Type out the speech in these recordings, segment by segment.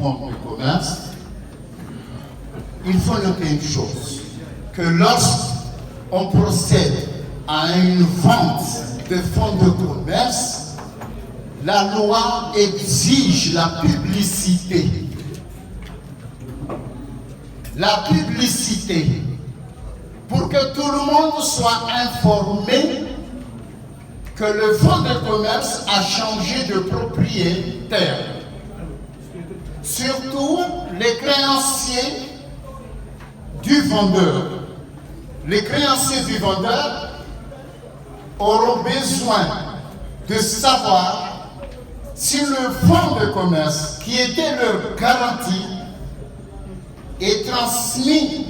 fonds de commerce, il faut noter une chose, que lorsqu'on procède à une vente de fonds de commerce, la loi exige la publicité. La publicité, pour que tout le monde soit informé que le fonds de commerce a changé de propriétaire. Surtout les créanciers du vendeur. Les créanciers du vendeur auront besoin de savoir si le fonds de commerce qui était leur garantie est transmis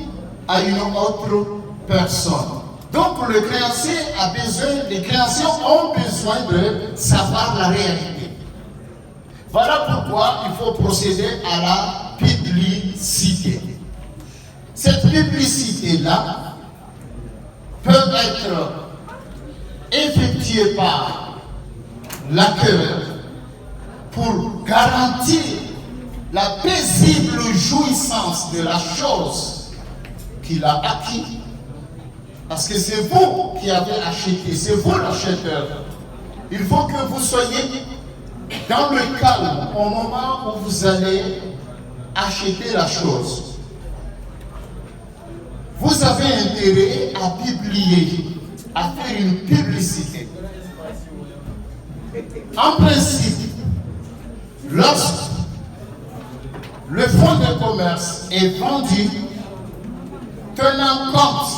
à une autre personne. Donc le créancier a besoin, les créanciers ont besoin de savoir la réalité. Voilà pourquoi il faut procéder à la publicité. Cette publicité-là peut être effectuée par l'acquéreur pour garantir la paisible jouissance de la chose qu'il a acquis. Parce que c'est vous qui avez acheté, c'est vous l'acheteur. Il faut que vous soyez dans le calme au moment où vous allez acheter la chose. Vous avez intérêt à publier, à faire une publicité. En principe, lorsque le fonds de commerce est vendu, tenant compte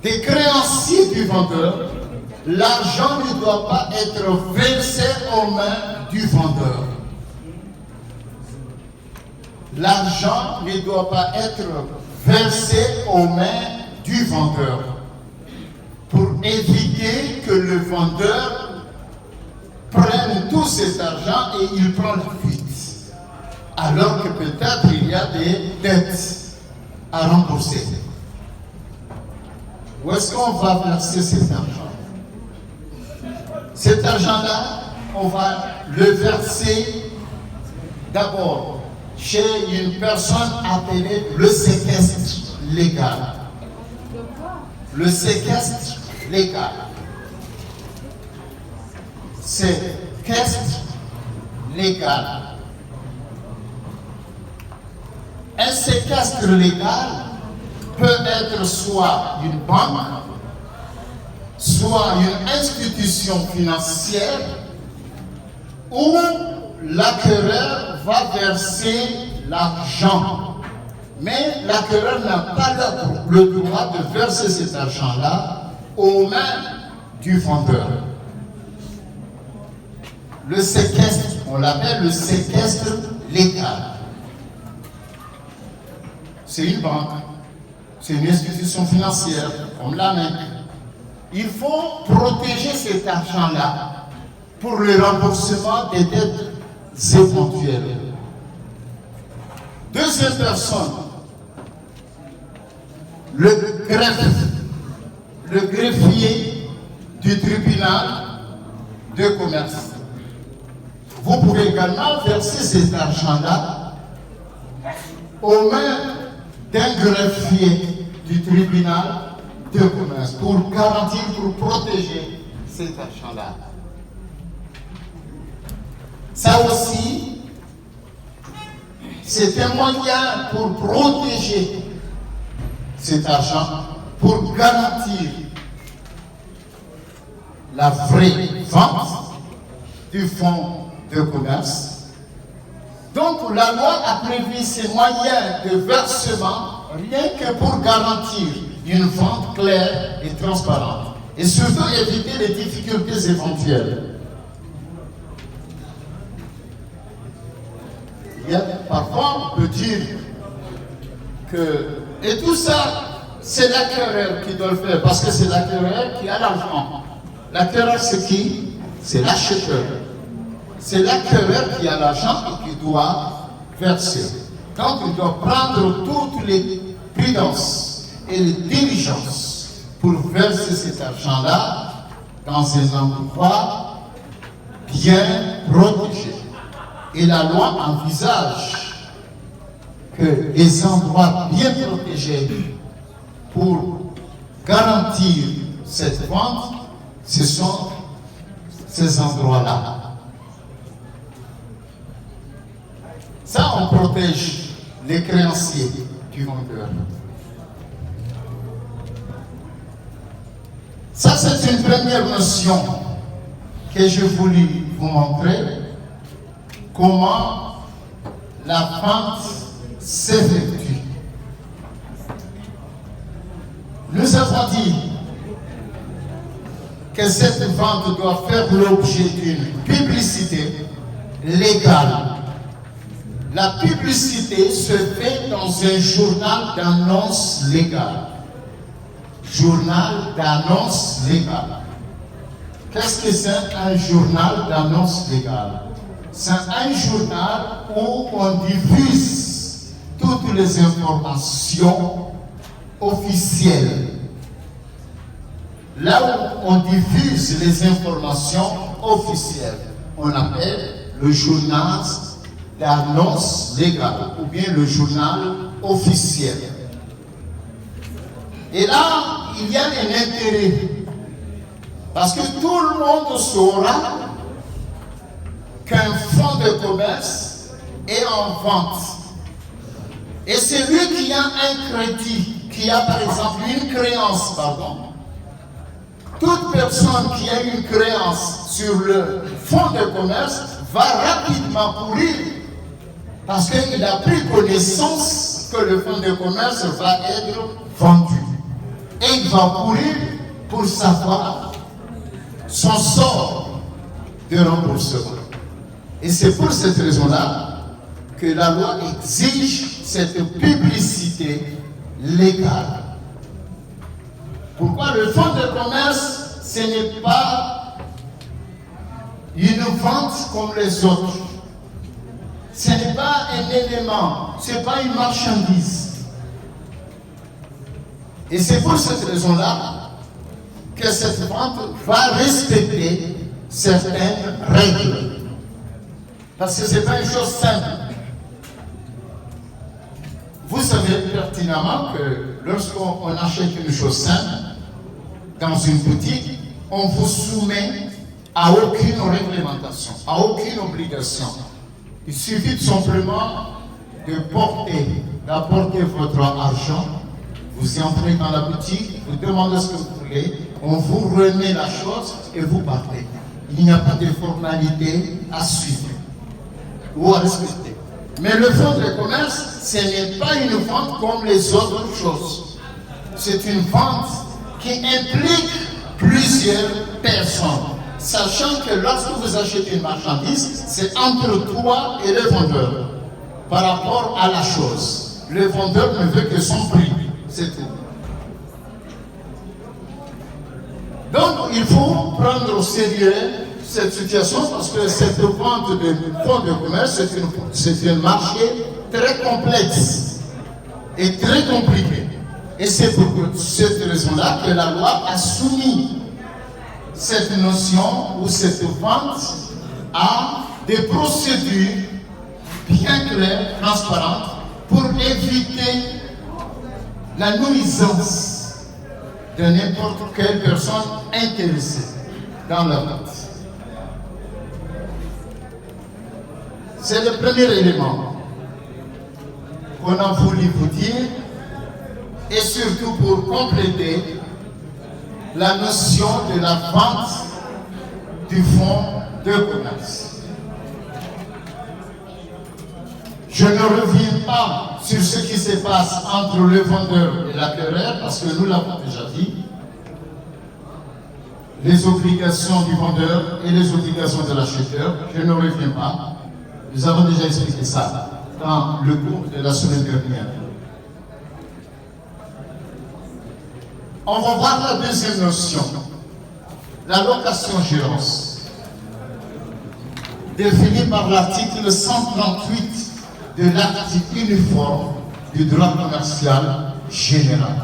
des créanciers du vendeur, l'argent ne doit pas être versé aux mains du vendeur. L'argent ne doit pas être versé aux mains du vendeur pour éviter que le vendeur prenne tout cet argent et il prend la fuite. Alors que peut-être il y a des dettes à rembourser. Où est-ce qu'on va verser cet argent? Cet argent-là, on va le verser d'abord chez une personne appelée le séquestre légal. Le séquestre légal. Séquestre légal. Un séquestre légal peut être soit une banque, soit une institution financière où l'acquéreur va verser l'argent. Mais l'acquéreur n'a pas le droit de verser cet argent-là aux mains du vendeur. Le séquestre, on l'appelle le séquestre légal. C'est une banque, c'est une institution financière, comme la main. Il faut protéger cet argent-là pour le remboursement des dettes éventuelles. Deuxième personne, le greffier du tribunal de commerce. Vous pouvez également verser cet argent-là aux mains d'un greffier du tribunal de commerce pour garantir, pour protéger cet argent-là. Ça aussi, c'est un moyen pour protéger cet argent, pour garantir la vraie vente du fonds de commerce. Donc la loi a prévu ces moyens de versement rien que pour garantir une vente claire et transparente et surtout éviter les difficultés éventuelles. Parfois on peut dire que, et tout ça, c'est l'acquéreur qui doit le faire, parce que c'est l'acquéreur qui a l'argent. L'acquéreur c'est qui? C'est l'acheteur. C'est l'acquéreur qui a l'argent et qui doit verser. Donc il doit prendre toutes les prudences et les diligences pour verser cet argent-là dans un endroit bien protégé. Et la loi envisage que les endroits bien protégés pour garantir cette vente, ce sont ces endroits-là. Ça, on protège les créanciers du vendeur. Ça, c'est une première notion que je voulais vous montrer comment la vente s'effectue. Nous avons dit que cette vente doit faire l'objet d'une publicité légale. La publicité se fait dans un journal d'annonce légale. Journal d'annonce légale. Qu'est-ce que c'est un journal d'annonce légale? C'est un journal où on diffuse toutes les informations officielles. Là où on diffuse les informations officielles, on appelle le journal d'annonce légale ou bien le journal officiel. Et là, il y a un intérêt parce que tout le monde saura qu'un fonds de commerce est en vente. Et celui qui a un crédit, qui a par exemple une créance, toute personne qui a une créance sur le fonds de commerce va rapidement courir parce qu'il a pris connaissance que le fonds de commerce va être vendu. Et il va courir pour savoir son sort de remboursement. Et c'est pour cette raison-là que la loi exige cette publicité légale. Pourquoi le fonds de commerce, ce n'est pas une vente comme les autres. Ce n'est pas un élément, ce n'est pas une marchandise. Et c'est pour cette raison-là que cette vente va respecter certaines règles. Parce que ce n'est pas une chose simple. Vous savez pertinemment que lorsqu'on achète une chose simple dans une boutique, on vous soumet à aucune réglementation, à aucune obligation. Il suffit tout simplement d'apporter votre argent. Vous entrez dans la boutique, vous demandez ce que vous voulez, on vous remet la chose et vous partez. Il n'y a pas de formalité à suivre ou à respecter. Mais le fonds de commerce, ce n'est pas une vente comme les autres choses. C'est une vente qui implique plusieurs personnes. Sachant que lorsque vous achetez une marchandise, c'est entre toi et le vendeur par rapport à la chose. Le vendeur ne veut que son prix. C'est tout. Donc, il faut prendre au sérieux cette situation parce que cette vente de fonds de commerce, c'est un marché très complexe et très compliqué. Et c'est pour cette raison-là que la loi a soumis cette notion ou cette vente à des procédures bien claires, transparentes, pour éviter la nuisance de n'importe quelle personne intéressée dans la vente. C'est le premier élément qu'on a voulu vous dire, et surtout pour compléter la notion de la vente du fonds de commerce. Je ne reviens pas sur ce qui se passe entre le vendeur et l'acquéreur, parce que nous l'avons déjà dit. Les obligations du vendeur et les obligations de l'acheteur, je ne reviens pas. Nous avons déjà expliqué ça dans le cours de la semaine dernière. On va voir la deuxième notion, la location-gérance, définie par l'article 138 de l'acte uniforme du droit commercial général.